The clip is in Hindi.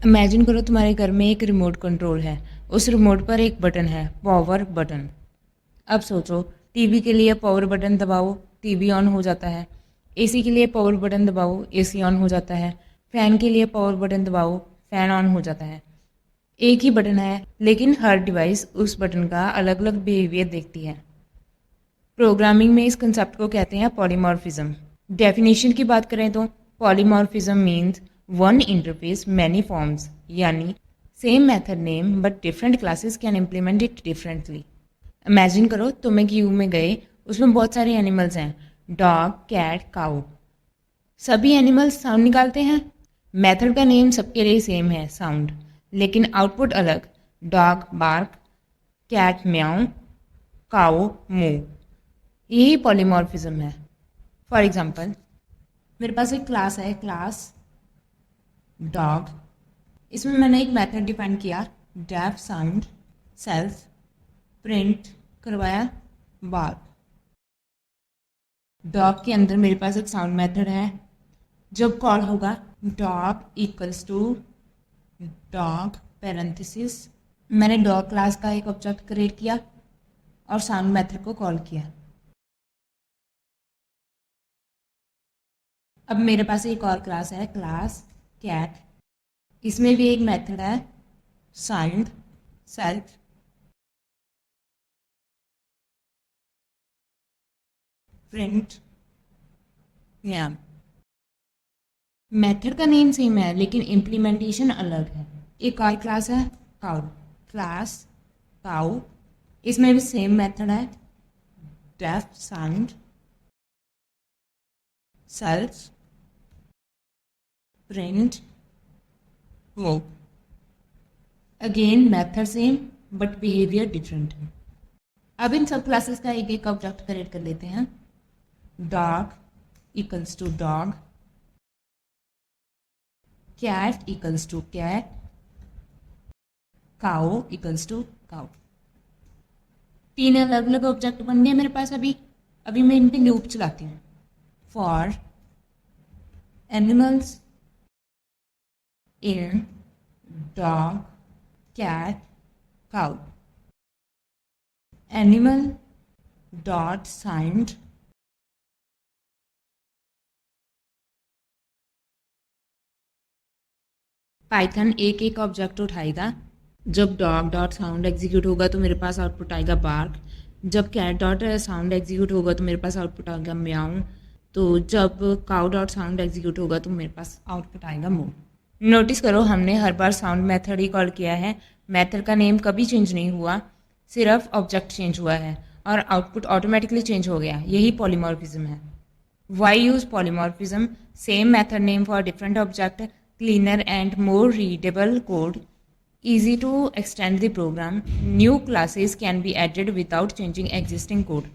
इमेजिन करो तुम्हारे घर में एक रिमोट कंट्रोल है। उस रिमोट पर एक बटन है, पावर बटन। अब सोचो, टीवी के लिए पावर बटन दबाओ, टीवी ऑन हो जाता है। एसी के लिए पावर बटन दबाओ, एसी ऑन हो जाता है। फ़ैन के लिए पावर बटन दबाओ, फ़ैन ऑन हो जाता है। एक ही बटन है, लेकिन हर डिवाइस उस बटन का अलग अलग बिहेवियर देखती है। प्रोग्रामिंग में इस कंसेप्ट को कहते हैं पॉलीमॉर्फिज्म। डेफिनेशन की बात करें तो polymorphism means one interface many forms, यानी same method name but different classes can implement it differently. Imagine करो तुम एक यूं में गए, उसमें बहुत सारे एनिमल्स हैं, डॉग, कैट, काऊ। सभी एनिमल्स साउंड निकालते हैं। मेथड का नेम सबके लिए सेम है, साउंड, लेकिन आउटपुट अलग। डॉग बार्क, कैट म्याऊ, काऊ मूव। यही पॉलीमॉर्फिज्म है। फॉर एग्जाम्पल, मेरे पास एक क्लास है, क्लास डॉग। इसमें मैंने एक मेथड डिफाइन किया, डेफ साउंड सेल्फ प्रिंट करवाया बार्क। डॉग के अंदर मेरे पास एक साउंड मेथड है। जब कॉल होगा dog equals to dog parenthesis, मैंने डॉग क्लास का एक ऑब्जेक्ट क्रिएट किया और साउंड मेथड को कॉल किया। अब मेरे पास एक और क्लास है, क्लास कैट। इसमें भी एक मेथड है, साउंड सेल्फ प्रिंट या। मेथड का नेम सेम है, लेकिन इम्प्लीमेंटेशन अलग है। एक और क्लास है काउ, क्लास काउ। इसमें भी सेम मेथड है, डेफ साउंड सेल्फ प्रिंट वो। Again method same but behaviour different है। अब इन सब क्लासेस का एक एक ऑब्जेक्ट क्रिएट कर लेते हैं। Dog equals to dog, cat equals to cat, cow equals to cow. तीन अलग अलग ऑब्जेक्ट बन गए मेरे पास। अभी मैं इन पे लूप चलाती हूँ। For animals in dog cat cow, animal dot sound Python एक एक ऑब्जेक्ट उठाएगा। जब डॉग डॉट साउंड एग्जीक्यूट होगा तो मेरे पास आउटपुट आएगा बार्क। जब कैट डॉट साउंड एग्जीक्यूट होगा तो मेरे पास आउटपुट आएगा म्याऊ। तो जब काउ डॉट साउंड एग्जीक्यूट होगा तो मेरे पास आउटपुट आएगा मूव। नोटिस करो, हमने हर बार साउंड मेथड ही कॉल किया है। मेथड का नेम कभी चेंज नहीं हुआ, सिर्फ ऑब्जेक्ट चेंज हुआ है और आउटपुट ऑटोमेटिकली चेंज हो गया। यही पॉलीमॉर्फिज्म है। Why use polymorphism? Same method name for different object, cleaner and more readable code, easy to extend the program, new classes can be added without changing existing code.